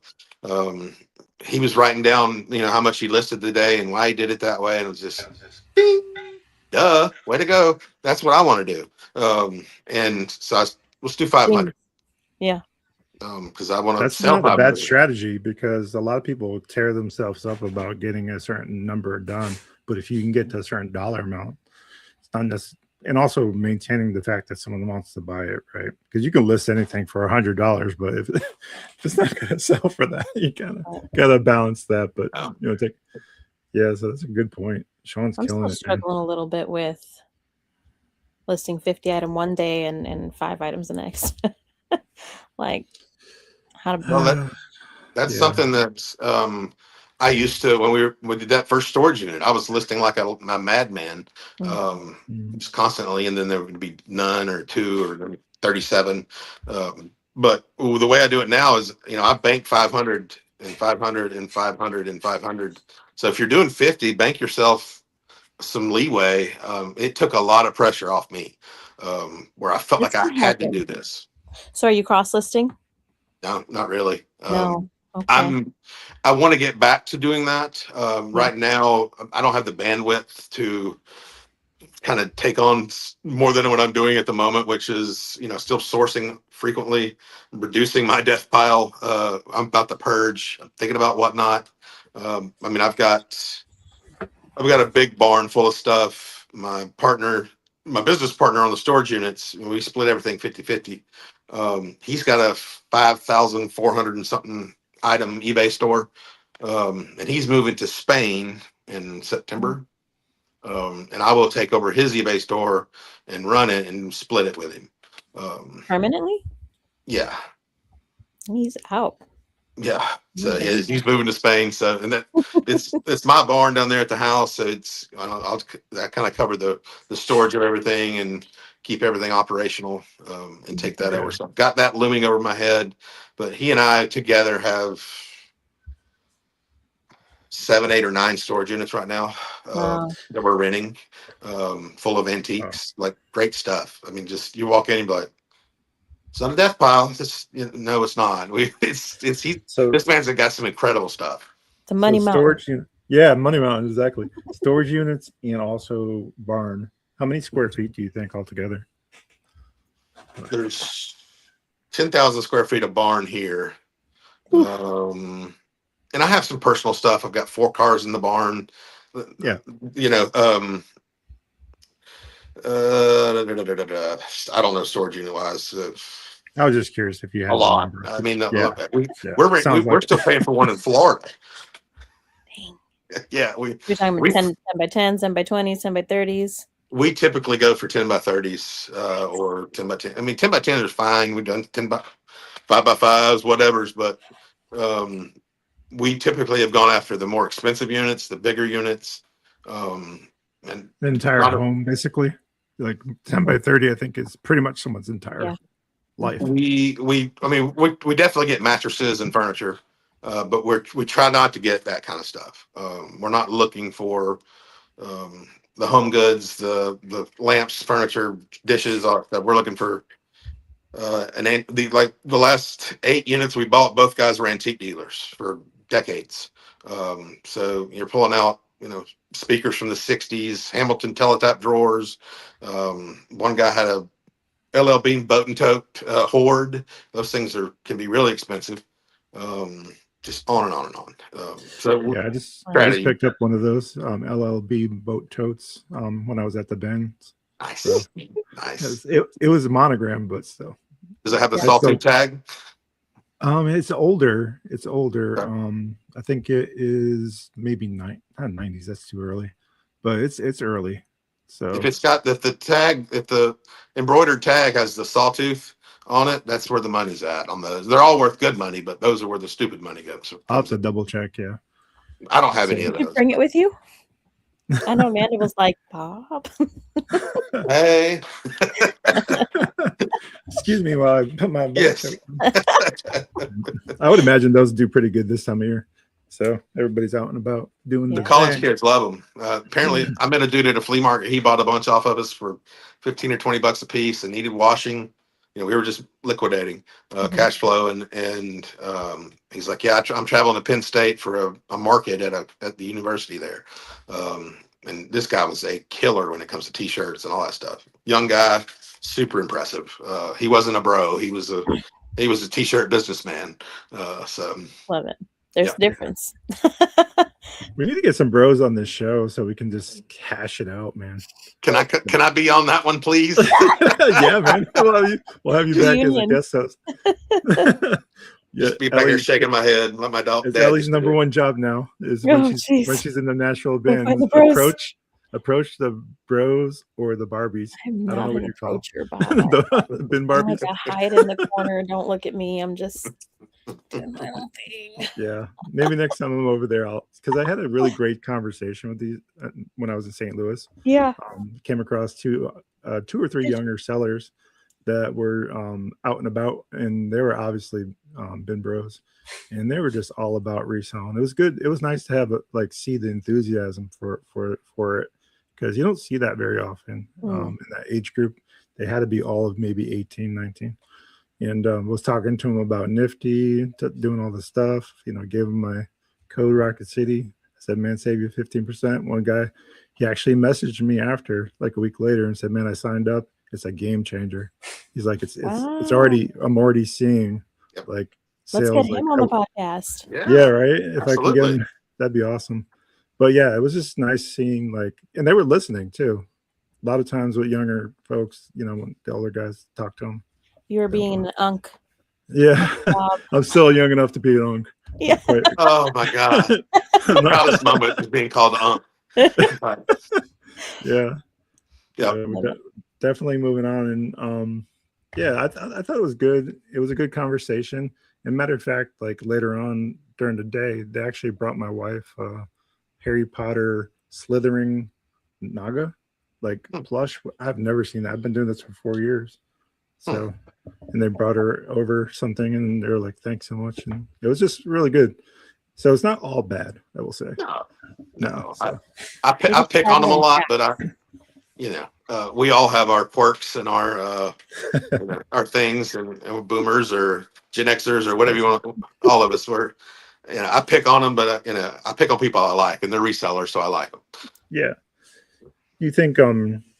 he was writing down, how much he listed the day and why he did it that way, and it was just, ding, duh, way to go. That's what I want to do. And so let's do 500. Yeah. Because I want to. That's not a bad strategy, because a lot of people tear themselves up about getting a certain number done, but if you can get to a certain dollar amount, it's not necessarily. And also maintaining the fact that someone wants to buy it, right? Because you can list anything for $100, but if it's not going to sell for that, you gotta balance that. But so that's a good point. Sean's killing it. I'm struggling a little bit with listing 50 item one day and 5 items the next. Like how to. That's something that's I used to, when we did that first storage unit, I was listing like a madman, just constantly, and then there would be none or 2 or 37. But the way I do it now is, I bank 500 and 500 and 500 and 500. So if you're doing 50, bank yourself some leeway. It took a lot of pressure off me, where I felt like I had to do this. So are you cross listing? No, not really. No. Okay. I want to get back to doing that. Right now, I don't have the bandwidth to kind of take on more than what I'm doing at the moment, which is, still sourcing frequently, reducing my death pile. I'm about to purge. I'm thinking about whatnot. I've got a big barn full of stuff. My business partner on the storage units, we split everything 50-50. He's got a 5,400 and something item eBay store, and he's moving to Spain in September, and I will take over his eBay store and run it and split it with him permanently. Yeah, he's out. Yeah, so he's moving to Spain. So, and that it's my barn down there at the house. So I kind of cover the storage of everything and keep everything operational, and take that over. So I've got that looming over my head. But he and I together have 7, 8, or 9 storage units right now that we're renting, full of antiques, like great stuff. Just you walk in and be like, it's not a death pile. No, it's not. This man's got some incredible stuff. The Money Mountain. Storage unit. Yeah, Money Mountain, exactly. Storage units and also barn. How many square feet do you think altogether? There's 10,000 square feet of barn here. And I have some personal stuff. I've got 4 cars in the barn. Yeah. I don't know storage unit wise. I was just curious if you had a lot. We're still paying for one in Florida. Dang. Yeah, you're talking about 10 by 10s, 10 by 20s, 10 by 30s. We typically go for 10 by 30s or 10 by 10. 10 by 10 is fine. We've done 10 by 5 by 5s, whatever's, but we typically have gone after the more expensive units, the bigger units, and the entire home, basically. Like 10 by 30, I think, is pretty much someone's entire life. We definitely get mattresses and furniture. but we try not to get that kind of stuff. We're not looking for the home goods, the lamps, furniture, dishes, all that stuff. We're looking for like the last 8 units we bought, both guys were antique dealers for decades. So you're pulling out, speakers from the 60s, Hamilton Teletap drawers. One guy had a LL Bean boat and tote hoard. Those things can be really expensive. Just on and on and on. I just picked up one of those LLB boat totes when I was at the Bend. Nice. So, Nice. It was a monogram, but still. Does it have the sawtooth tag? It's older. Okay. I think it is maybe not 90s. That's too early, but it's early. So if it's got the tag, if the embroidered tag has the sawtooth on it, that's where the money's at on those. They're all worth good money, but those are where the stupid money goes. I'll have to double check. Yeah, I don't have any of Did you those. bring it with you? I know Amanda was like, Bob. Hey. Excuse me while I put my Yes. I would imagine those do pretty good this time of year. So everybody's out and about doing The the college thing. kids love them. Apparently, I met a dude at a flea market. He bought a bunch off of us for 15 or 20 bucks a piece and needed washing. We were just liquidating cash flow, and he's like, "Yeah, I'm traveling to Penn State for a market at the university there." And this guy was a killer when it comes to t-shirts and all that stuff. Young guy, super impressive. He wasn't a bro. He was a t-shirt businessman. So Love it. There's a difference. We need to get some bros on this show so we can just cash it out, man. Can I be on that one, please? Yeah, man. We'll have you back as a guest host. Just be back here shaking my head and let my dog. It's Ellie's number one job now is when she's in the Nashville Bend. Approach the bros or the Barbies. I'm I don't not know what an you call approacher, Bob. the bin I'm Barbies. like a hide in the corner. Don't look at me. I'm just doing my own thing. Yeah, maybe next time I'm over there, because I had a really great conversation with these when I was in St. Louis. Yeah, came across two or three younger sellers that were out and about, and they were obviously bin bros, and they were just all about reselling. It was good. It was nice to have see the enthusiasm for it, because you don't see that very often in that age group. They had to be all of maybe 18, 19. And was talking to him about Nifty, doing all the stuff. Gave him my code Rocket City. I said, "Man, save you 15%." One guy, he actually messaged me after, like a week later, and said, "Man, I signed up. It's a game changer." He's like, "It's already. I'm already seeing like sales." Let's get him on the podcast. Yeah, right. If absolutely. I can get him, that'd be awesome. But yeah, it was just nice seeing and they were listening too. A lot of times with younger folks, when the older guys talk to them. You were being an unk. Yeah, I'm still young enough to be an unk. Yeah. Oh my God. The proudest moment is being called unk. Yeah. Yeah. Definitely moving on. And I thought it was good. It was a good conversation. And matter of fact, later on during the day, they actually brought my wife Harry Potter slithering Naga, plush. I've never seen that. I've been doing this for 4 years. So, and they brought her over something, and they were like, "Thanks so much." And it was just really good. So it's not all bad, I will say. No. So. I pick on them a lot, but we all have our quirks and our our things, and boomers or Gen Xers or whatever you want. All of us were. I pick on them, but I pick on people I like, and they're resellers, so I like them. Yeah. You think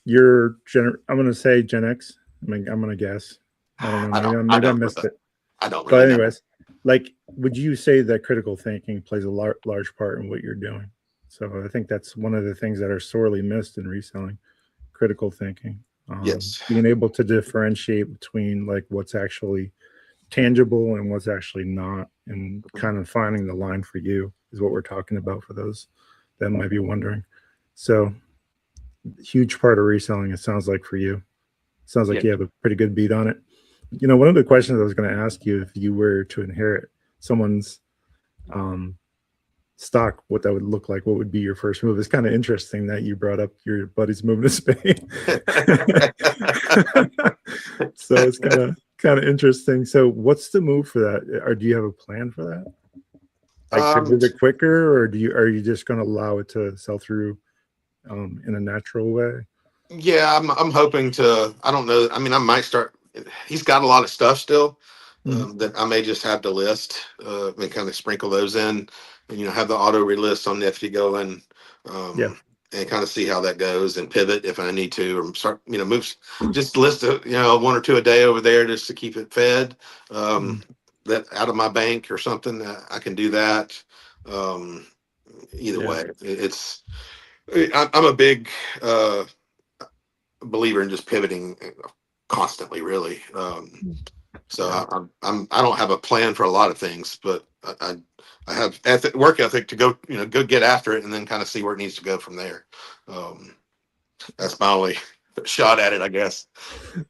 you're I'm going to say Gen X. I'm going to guess. I don't know. Maybe I missed it. I don't. But anyways, would you say that critical thinking plays a large part in what you're doing? So I think that's one of the things that are sorely missed in reselling. Critical thinking. Yes. Being able to differentiate between what's actually tangible and what's actually not, and kind of finding the line for you is what we're talking about for those that might be wondering. So huge part of reselling, it sounds like, for you. Sounds like you have a pretty good beat on it. One of the questions I was going to ask you, if you were to inherit someone's stock, what that would look like, what would be your first move? It's kind of interesting that you brought up your buddies moving to Spain. So it's kind of interesting. So what's the move for that? Or do you have a plan for that? Like is it quicker, or are you just going to allow it to sell through in a natural way? Yeah, I'm hoping to. I don't know. I mean, I might start. He's got a lot of stuff still that I may just have to list and kind of sprinkle those in, and have the auto relist on Nifty going, and kind of see how that goes and pivot if I need to, or start moves. Just list one or two a day over there just to keep it fed. That out of my bank or something, I can do that. Either way, I'm a big believer in just pivoting constantly, really. So I don't have a plan for a lot of things, but I have work ethic to go get after it and then kind of see where it needs to go from there. That's my only shot at it, I guess.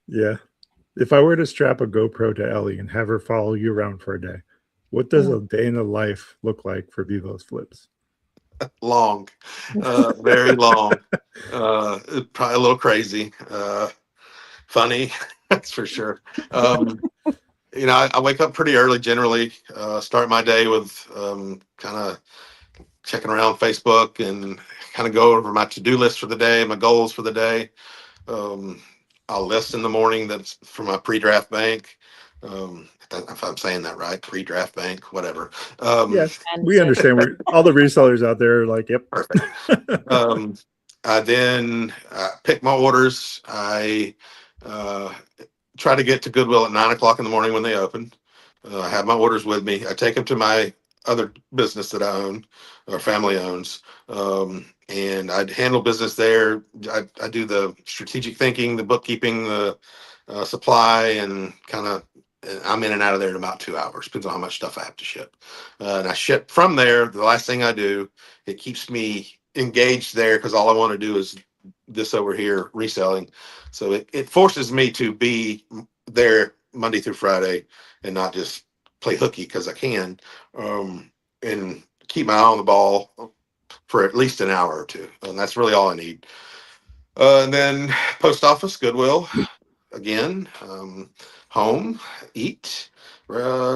Yeah. If I were to strap a GoPro to Ellie and have her follow you around for a day, what does a day in the life look like for Bevo's flips? Long, very long, probably a little crazy, funny, that's for sure. I wake up pretty early generally, start my day with kind of checking around Facebook and kind of go over my to-do list for the day, my goals for the day. I'll list in the morning that's for my pre-draft bank. If I'm saying that right, pre-draft bank, whatever. Yes, we understand. All the resellers out there are like, yep. Perfect. I then pick my orders. I try to get to Goodwill at 9:00 in the morning when they open. I have my orders with me. I take them to my other business that I own or family owns. And I handle business there. I do the strategic thinking, the bookkeeping, the supply, and kind of I'm in and out of there in about 2 hours. Depends on how much stuff I have to ship. And I ship from there. The last thing I do, it keeps me engaged there because all I want to do is this over here, reselling. So it forces me to be there Monday through Friday and not just play hooky because I can, and keep my eye on the ball for at least an hour or two. And that's really all I need. And then post office, Goodwill, again, home, eat,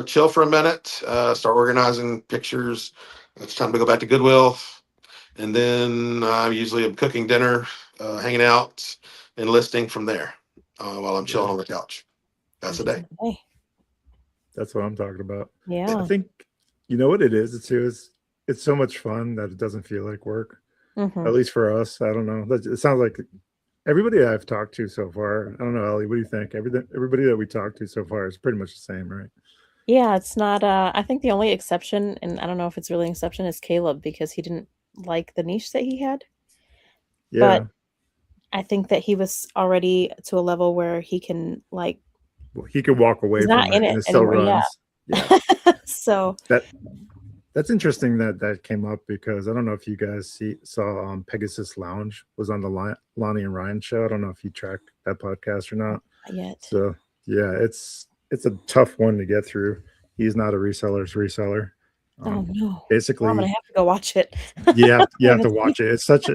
chill for a minute, start organizing pictures. It's time to go back to Goodwill. And then I usually am cooking dinner, hanging out, and listing from there while I'm chilling on the couch. That's a day. That's what I'm talking about. Yeah. I think, you know what it is? It's so much fun that it doesn't feel like work. At least for us. I don't know. It sounds like everybody I've talked to so far. I don't know, Ellie, what do you think? Everybody that we talked to so far is pretty much the same, right? Yeah, it's not. I think the only exception, and I don't know if it's really an exception, is Caleb because he didn't like the niche that he had. Yeah. But I think that he was already to a level where he can he could walk away from it and it still runs. Yeah. So that's interesting that came up because I don't know if you guys saw Pegasus Lounge was on the Lonnie and Ryan show. I don't know if you track that podcast or not. Not yet. So yeah, it's a tough one to get through. He's not a reseller's reseller. Oh no! Basically, I'm gonna have to go watch it. you have to watch it. It's such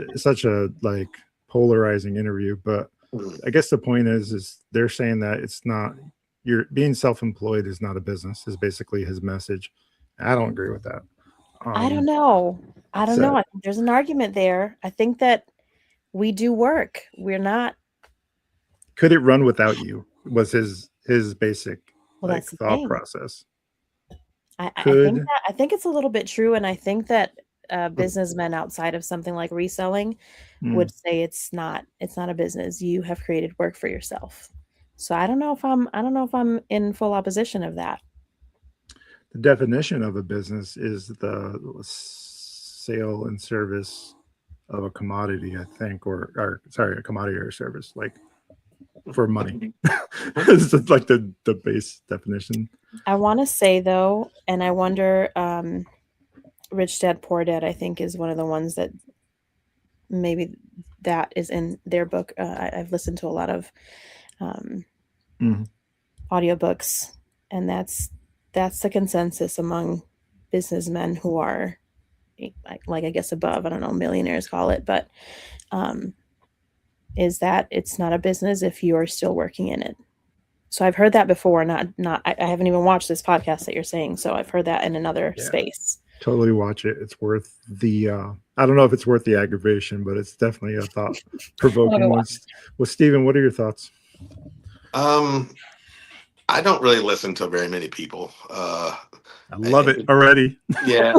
a like polarizing interview. But I guess the point is they're saying that it's not you're being self-employed is not a business. Is basically his message. I don't agree with that. I don't know. I think there's an argument there. I think that we do work. We're not. Could it run without you? Was his basic thought process. I think it's a little bit true, and I think that businessmen outside of something like reselling would say it's not a business. You have created work for yourself. So I don't know if I'm in full opposition of that. The definition of a business is the sale and service of a commodity, I think, or a commodity or service, like for money. It's like the base definition. I want to say though, and I wonder, Rich Dad Poor Dad, I think, is one of the ones that maybe that is in their book. I've listened to a lot of audiobooks, and that's the consensus among businessmen who are like I guess above, I don't know, millionaires call it, but is that it's not a business if you are still working in it. So I've heard that before, not I haven't even watched this podcast that you're saying, so I've heard that in another space. Totally watch it. It's worth the I don't know if it's worth the aggravation, but it's definitely a thought provoking one. Well, Steven, what are your thoughts? I don't really listen to very many people. I love it already. Yeah,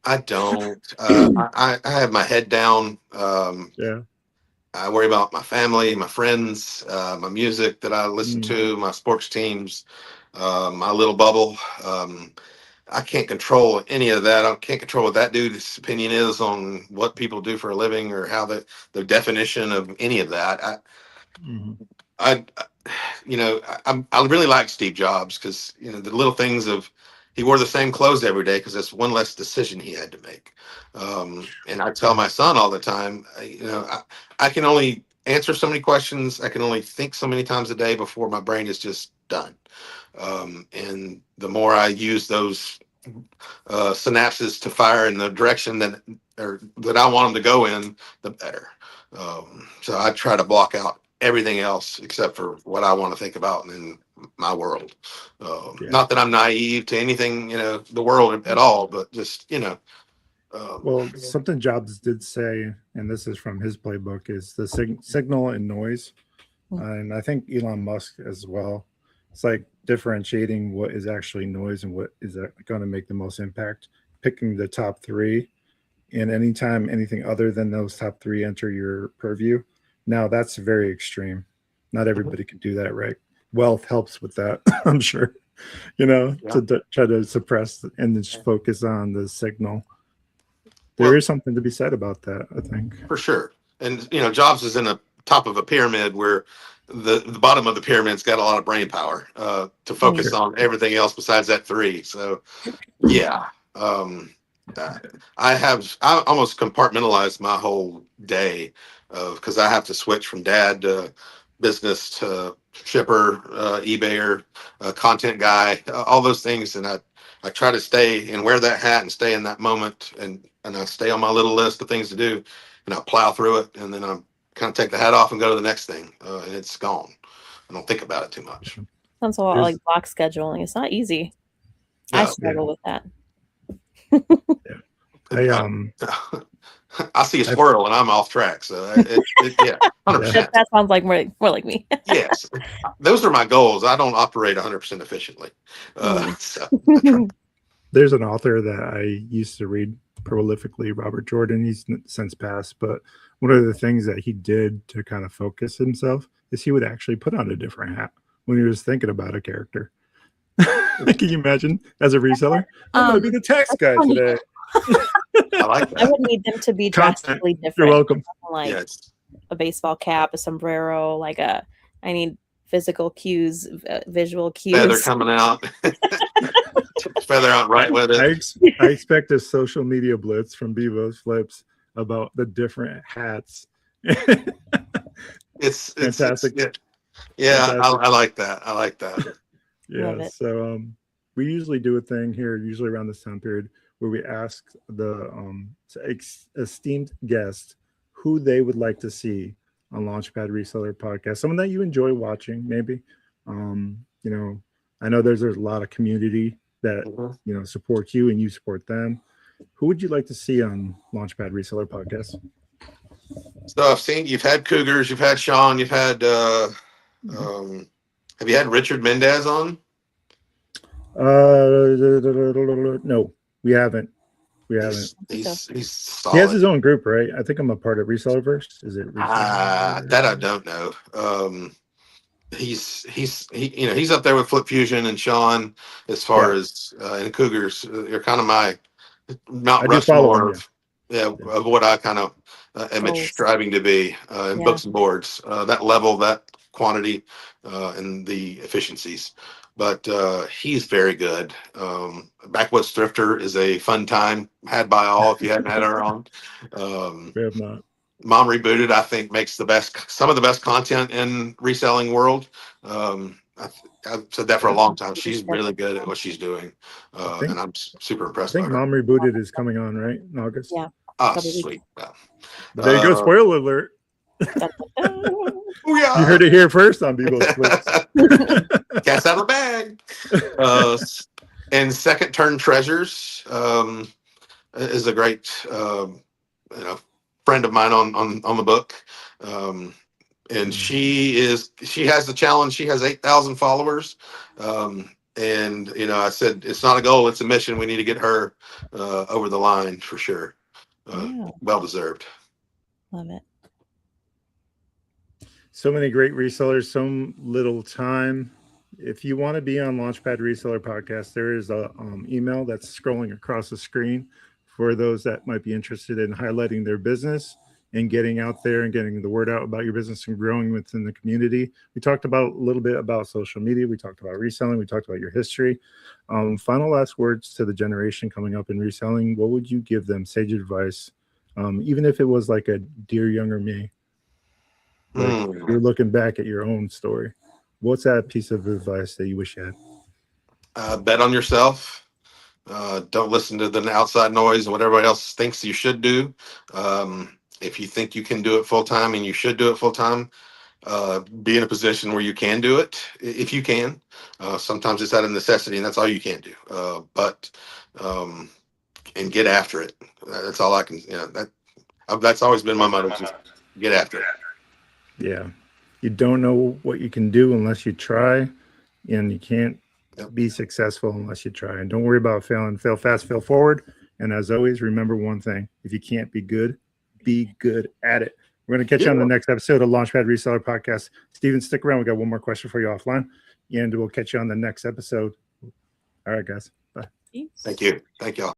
I don't. I have my head down. Yeah. I worry about my family, my friends, my music that I listen to, my sports teams, my little bubble. I can't control any of that. I can't control what that dude's opinion is on what people do for a living or how the definition of any of that. I really like Steve Jobs because the little things of he wore the same clothes every day because that's one less decision he had to make. And I tell my son all the time, I can only answer so many questions. I can only think so many times a day before my brain is just done. And the more I use those synapses to fire in the direction that I want them to go in, the better. So I try to block out everything else except for what I want to think about in my world. Not that I'm naive to anything, the world at all, but just, well, something Jobs did say, and this is from his playbook, is the signal and noise. And I think Elon Musk as well. It's like differentiating what is actually noise and what is going to make the most impact, picking the top three. And anytime anything other than those top three enter your purview, now that's very extreme. Not everybody can do that, right? Wealth helps with that, I'm sure, to try to suppress and just focus on the signal. There is something to be said about that, I think. For sure. And, Jobs is in the top of a pyramid where the bottom of the pyramid's got a lot of brain power to focus on everything else besides that three. So, yeah. I almost compartmentalized my whole day because I have to switch from dad to business to shipper, eBayer, content guy, all those things. And I try to stay and wear that hat and stay in that moment. And I stay on my little list of things to do and I plow through it. And then I kind of take the hat off and go to the next thing. And it's gone. I don't think about it too much. Sounds a lot like block scheduling. It's not easy. No, I struggle with that. I see a squirrel and I'm off track. So 100%. That sounds like more like me. Yes, those are my goals. I don't operate 100% efficiently. There's an author that I used to read prolifically, Robert Jordan. He's since passed, but one of the things that he did to kind of focus himself is he would actually put on a different hat when he was thinking about a character. Can you imagine as a reseller? I'm going to be the tax guy today. I like that. I would need them to be drastically different. You're welcome. Like a baseball cap, a sombrero, I need physical cues, visual cues. Feather coming out. Feather out right with it. I expect a social media blitz from Bevo's Flips about the different hats. It's fantastic. I like that. I like that. Yeah. So we usually do a thing here, usually around this time period, where we ask the esteemed guest who they would like to see on Launchpad Reseller Podcast. Someone that you enjoy watching, maybe. I know there's a lot of community that supports you and you support them. Who would you like to see on Launchpad Reseller Podcast? So I've seen you've had Cougars, you've had Sean, you've had have you had Richard Mendez on? No, we haven't. He's solid. He has his own group, right? I think I'm a part of Resellerverse. Is it? That I don't know. He's up there with Flip Fusion and Sean as far as and Cougars. You're kind of my Mount Rushmore of what I kind of am striving to be in books and boards. That level, that quantity, and the efficiencies. But he's very good. Backwoods Thrifter is a fun time had by all if you hadn't had her on. We have not. Mom Rebooted, I think, makes some of the best content in reselling world. I've said that for a long time. She's really good at what she's doing, and I'm super impressed. I think Mom Rebooted is coming on, right, in August? Yeah. Oh, sweet. There you go. Spoiler alert. You heard it here first on Bevo's Flips. Cats out of the bag. And Second Turn Treasures is a great friend of mine on the book. And she has the challenge. She has 8,000 followers. And I said, it's not a goal, it's a mission. We need to get her over the line for sure. Yeah. Well deserved. Love it. So many great resellers, so little time. If you want to be on Launchpad Reseller Podcast, there is a email that's scrolling across the screen for those that might be interested in highlighting their business and getting out there and getting the word out about your business and growing within the community. We talked about a little bit about social media. We talked about reselling. We talked about your history. Final last words to the generation coming up in reselling. What would you give them? Sage advice, even if it was like a dear younger me. Like you're looking back at your own story. What's that piece of advice that you wish you had? Bet on yourself. Don't listen to the outside noise and what everybody else thinks you should do. If you think you can do it full time and you should do it full time, be in a position where you can do it if you can. Sometimes it's out of necessity and that's all you can do. And get after it. That's all I can. That's always been my motto. Just get after it. Yeah. You don't know what you can do unless you try, and you can't be successful unless you try. And don't worry about failing. Fail fast, fail forward. And as always, remember one thing: if you can't be good at it. We're going to catch you on the next episode of Launchpad Reseller Podcast. Steven, stick around. We got one more question for you offline, and we'll catch you on the next episode. All right, guys. Bye. Thank you. Thank y'all.